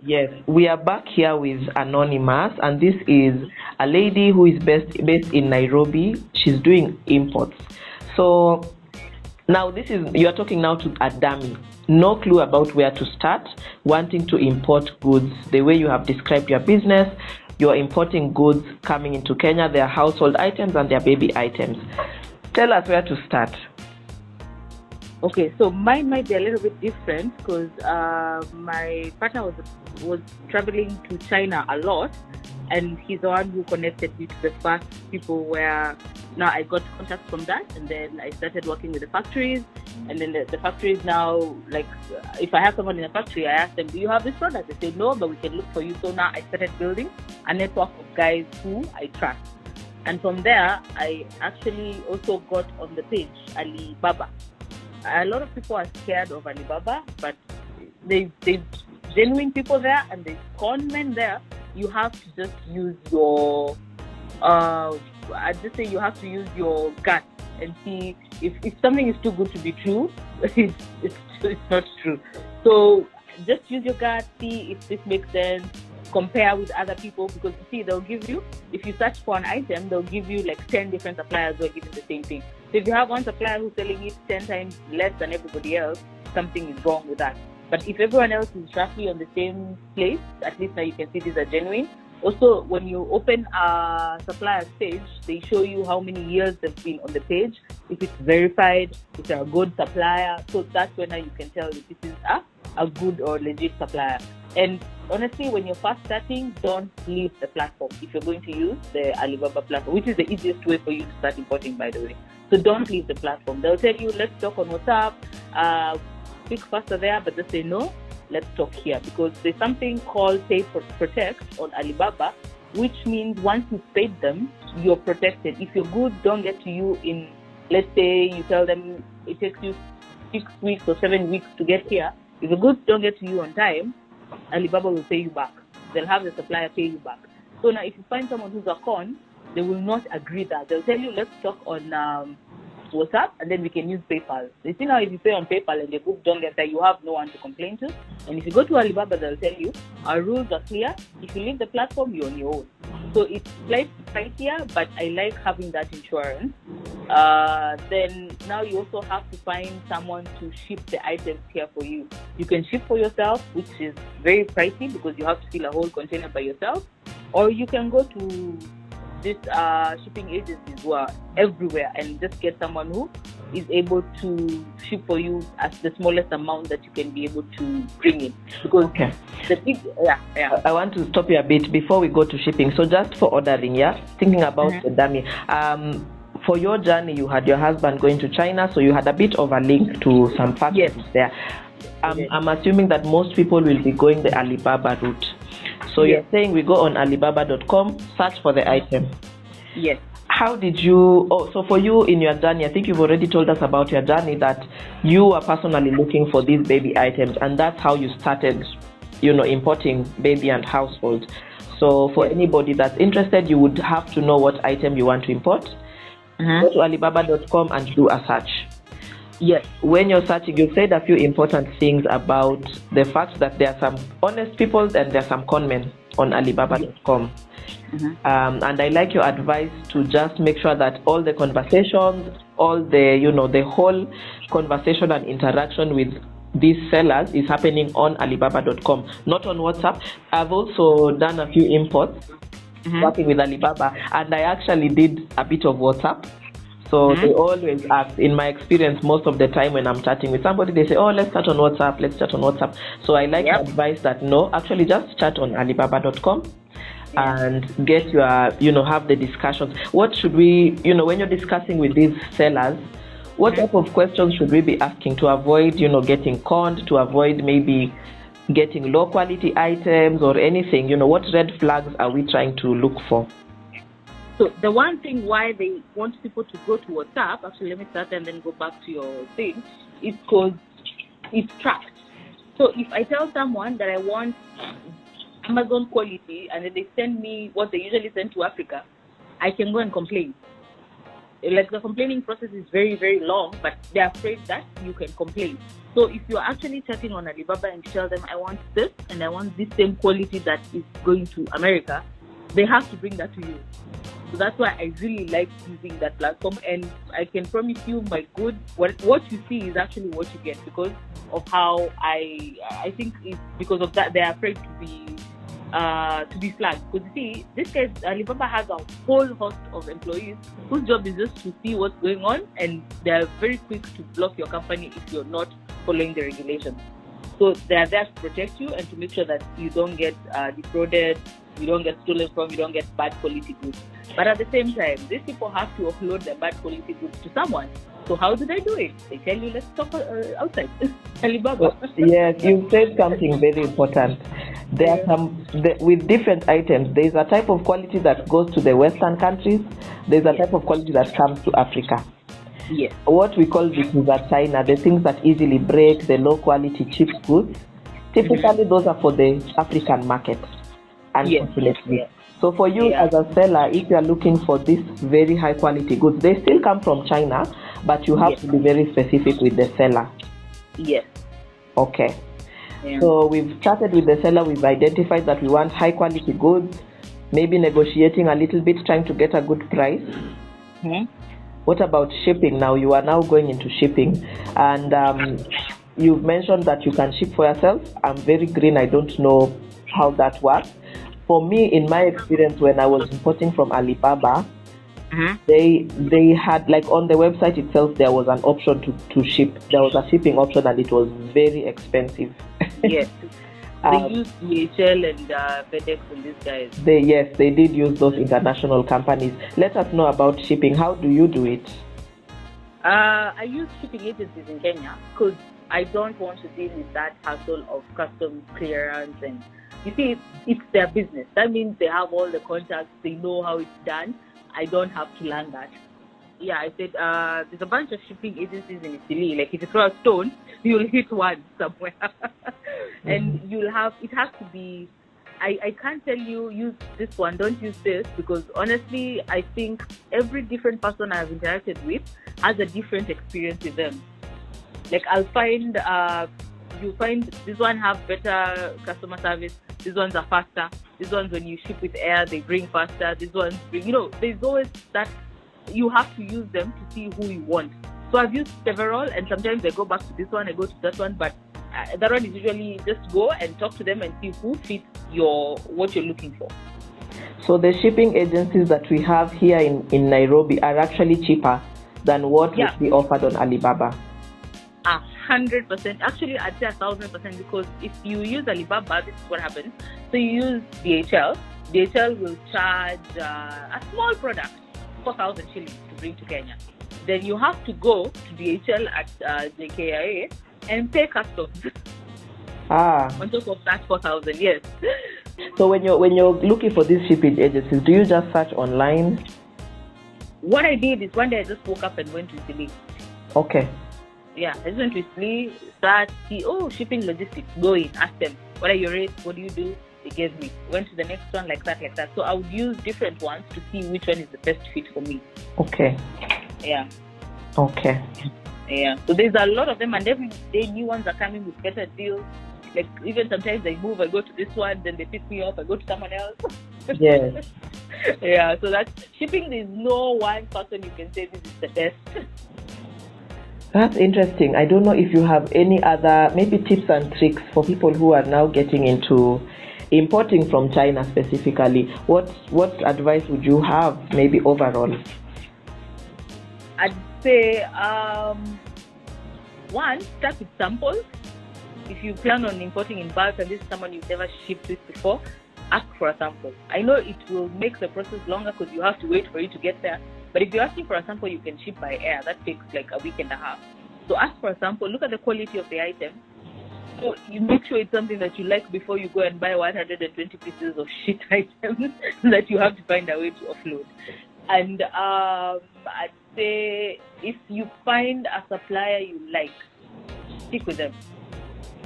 Yes, we are back here with Anonymous, and this is a lady who is based in Nairobi. She's doing imports. So now this is you are talking now to a dummy. No clue about where to start, wanting to import goods. The way you have described your business, you're importing goods coming into Kenya, their household items and their baby items. Tell us where to start. Okay, so mine might be a little bit different because my partner was traveling to China a lot, and he's the one who connected me to the first people where now I got contacts from that, and then I started working with the factories, and then the factories now, like, if I have someone in a factory, I ask them, do you have this product? They say no, but we can look for you. So now I started building a network of guys who I trust. And from there, I actually also got on the page Alibaba. A lot of people are scared of Alibaba, but there's genuine people there and there's con men there. You have to just use your, I'd just say you have to use your gut and see if something is too good to be true, it's not true. So just use your gut, see if this makes sense, compare with other people, because you see, they'll give you, if you search for an item, they'll give you like 10 different suppliers who are giving the same thing. So if you have one supplier who's selling it 10 times less than everybody else, something is wrong with that. But if everyone else is roughly on the same place, at least now you can see these are genuine. Also, when you open a supplier's page, they show you how many years they've been on the page, if it's verified, if they're a good supplier. So that's when now you can tell if this is a good or legit supplier. And honestly, when you're first starting, don't leave the platform if you're going to use the Alibaba platform, which is the easiest way for you to start importing, by the way. So don't leave the platform. They'll tell you, let's talk on WhatsApp, speak faster there, but just say no, let's talk here. Because there's something called Pay for Protect on Alibaba, which means once you've paid them, you're protected. If your goods don't get to you in, let's say you tell them it takes you 6 weeks or 7 weeks to get here, if the goods don't get to you on time, Alibaba will pay you back. They'll have the supplier pay you back. So now if you find someone who's a con, they will not agree that. They'll tell you, let's talk on WhatsApp, and then we can use PayPal. You see now, if you pay on PayPal and the goods don't get there, you have no one to complain to. And if you go to Alibaba, they'll tell you, our rules are clear. If you leave the platform, you're on your own. So it's slightly pricier, but I like having that insurance. Then now you also have to find someone to ship the items here for you. You can ship for yourself, which is very pricey because you have to fill a whole container by yourself. Or you can go to these shipping agencies who are everywhere and just get someone who is able to ship for you at the smallest amount that you can be able to bring in. Because the big, I want to stop you a bit before we go to shipping. So just for ordering, thinking about the dummy. For your journey, you had your husband going to China, so you had a bit of a link to some factories there. I'm assuming that most people will be going the Alibaba route. So you're saying we go on Alibaba.com, search for the item. Yes. How did you, so for you in your journey, I think you've already told us about your journey that you are personally looking for these baby items, and that's how you started, importing baby and household. So for anybody that's interested, you would have to know what item you want to import. Go to Alibaba.com and do a search. Yes. When you're searching, you said a few important things about the fact that there are some honest people and there are some con men on Alibaba.com. And I like your advice to just make sure that all the conversations, all the, the whole conversation and interaction with these sellers is happening on Alibaba.com, not on WhatsApp. I've also done a few imports working with Alibaba, and I actually did a bit of WhatsApp. So they always ask, in my experience, most of the time when I'm chatting with somebody, they say, oh, let's chat on WhatsApp. So I like to advise that, no, actually just chat on Alibaba.com and get your, have the discussions. What should we, when you're discussing with these sellers, what type of questions should we be asking to avoid, getting conned, to avoid maybe getting low quality items or anything? What red flags are we trying to look for? So the one thing why they want people to go to WhatsApp, actually let me start and then go back to your thing, is because it's tracked. So if I tell someone that I want Amazon quality and then they send me what they usually send to Africa, I can go and complain. like the complaining process is very, very long, but they're afraid that you can complain. So if you're actually chatting on Alibaba and you tell them, I want this and I want this same quality that is going to America, they have to bring that to you. So that's why I really like using that platform, and I can promise you, my good, what you see is actually what you get, because of how I think it's because of that they're afraid to be flagged. Because you see, this case, Alibaba has a whole host of employees whose job is just to see what's going on, and they're very quick to block your company if you're not following the regulations. So they're there to protect you and to make sure that you don't get defrauded, you don't get stolen from, you don't get bad quality goods. But at the same time, these people have to offload their bad quality goods to someone. So how do they do it? They tell you, let's talk outside. Alibaba. Yes, you said something very important. There are with different items. There is a type of quality that goes to the Western countries. There's a type of quality that comes to Africa. Yes. What we call this is China, the things that easily break, the low quality cheap goods. Typically, those are for the African market, unfortunately. Yes. So for you as a seller, if you are looking for this very high quality goods, they still come from China, but you have to be very specific with the seller. Yes. Okay. Yeah. So we've started with the seller, we've identified that we want high quality goods, maybe negotiating a little bit, trying to get a good price. What about shipping now? You are now going into shipping, and you've mentioned that you can ship for yourself. I'm very green, I don't know how that works. For me, in my experience, when I was importing from Alibaba, they had, like, on the website itself, there was an option to ship. There was a shipping option, and it was very expensive. Yes. They used DHL and FedEx and these guys. They did use those international companies. Let us know about shipping. How do you do it? I use shipping agencies in Kenya because I don't want to deal with that hassle of customs clearance. And you see, it's their business. That means they have all the contacts. They know how it's done. I don't have to learn that. Yeah, I said there's a bunch of shipping agencies in Italy. Like, if you throw a stone, you'll hit one somewhere. And it has to be, I can't tell you, use this one, don't use this, because honestly, I think every different person I've interacted with has a different experience with them. Like, I'll find, you find this one have better customer service, these ones are faster, these ones when you ship with air, they bring faster, these ones bring, there's always that. You have to use them to see who you want. So I've used several, and sometimes I go back to this one, I go to that one, but that one is usually just go and talk to them and see who fits what you're looking for. So the shipping agencies that we have here in Nairobi are actually cheaper than what would be offered on Alibaba. 100%. Actually, I'd say 1,000%, because if you use Alibaba, this is what happens. So you use DHL. DHL will charge a small product 4,000 shillings to bring to Kenya. Then you have to go to DHL at JKIA and pay customs. On top of that 4,000, yes. So when you're looking for these shipping agencies, do you just search online? What I did is one day I just woke up and went to Italy. Okay. Yeah, I just went to Italy, start, see, shipping logistics, go in, ask them, what are your rates, what do you do? They gave me. Went to the next one, like that. So I would use different ones to see which one is the best fit for me. Okay. Yeah. Okay. Yeah. So there's a lot of them, and every day new ones are coming with better deals. Like, even sometimes I move, I go to this one, then they pick me up, I go to someone else. Yes. Yeah. So that's shipping. There's no one person you can say this is the best. That's interesting. I don't know if you have any other maybe tips and tricks for people who are now getting into importing from China specifically. What advice would you have, maybe overall? I'd say one, start with samples. If you plan on importing in bulk and this is someone you've never shipped with before, ask for a sample. I know it will make the process longer because you have to wait for it to get there. But if you're asking for a sample, you can ship by air. That takes like a week and a half. So ask for a sample. Look at the quality of the item. So you make sure it's something that you like before you go and buy 120 pieces of shit items that you have to find a way to offload. And I'd say if you find a supplier you like, stick with them.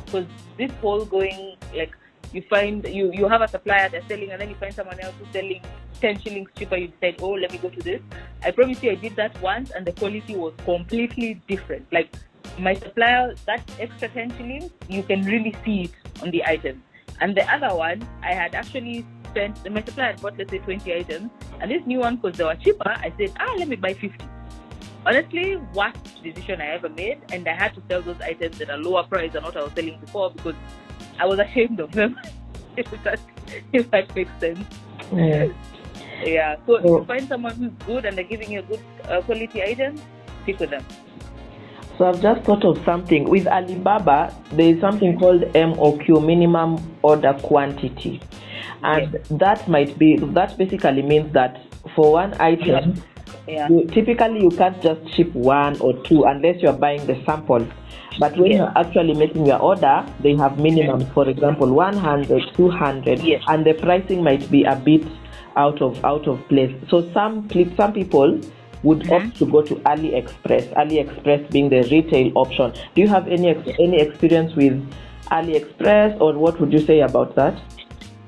Because this whole going, like, You find you have a supplier they're selling, and then you find someone else who's selling 10 shillings cheaper. You decide, oh, let me go to this. I promise you, I did that once, and the quality was completely different. Like my supplier, that extra 10 shillings, you can really see it on the item. And the other one, I had actually spent, my supplier had bought, let's say, 20 items, and this new one, because they were cheaper, I said, let me buy 50. Honestly, worst decision I ever made, and I had to sell those items at a lower price than what I was selling before because I was ashamed of them. if that makes sense. Yeah. So if you find someone who's good and they're giving you a good quality item, stick with them. So I've just thought of something. With Alibaba, there is something called MOQ, minimum order quantity. And that basically means that for one item, typically you can't just ship one or two unless you're buying the sample. But when you're actually making your order, they have minimums. For example, 100, 200, and the pricing might be a bit out of place. So some people would opt to go to AliExpress being the retail option. Do you have any experience with AliExpress, or what would you say about that?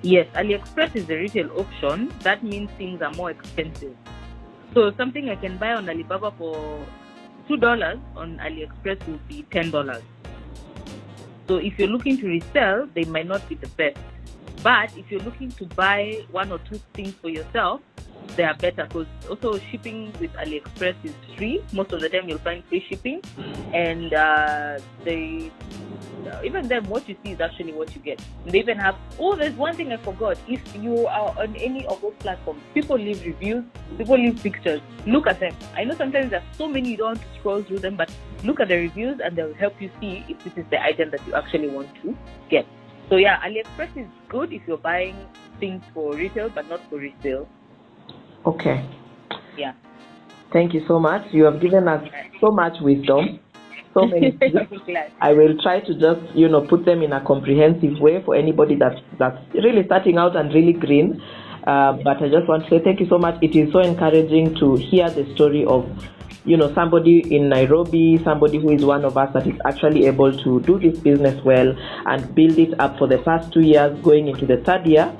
Yes, AliExpress is the retail option. That means things are more expensive. So something I can buy on Alibaba for $2 on AliExpress will be $10. So if you're looking to resell, they might not be the best. But if you're looking to buy one or two things for yourself, they are better, because also shipping with AliExpress is free. Most of the time you'll find free shipping, and even then what you see is actually what you get. They even have, there's one thing I forgot. If you are on any of those platforms, people leave reviews, people leave pictures. Look at them. I know sometimes there's so many you don't want to scroll through them, but look at the reviews and they'll help you see if this is the item that you actually want to get. So yeah, AliExpress is good if you're buying things for retail but not for resale. Okay. Yeah. Thank you so much. You have given us so much wisdom, so many tips. I will try to just, put them in a comprehensive way for anybody that's really starting out and really green. But I just want to say thank you so much. It is so encouraging to hear the story of, somebody in Nairobi, somebody who is one of us that is actually able to do this business well and build it up for the past 2 years, going into the third year.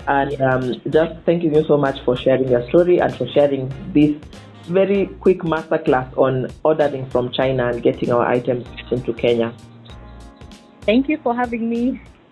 And just thank you so much for sharing your story and for sharing this very quick masterclass on ordering from China and getting our items into Kenya. Thank you for having me.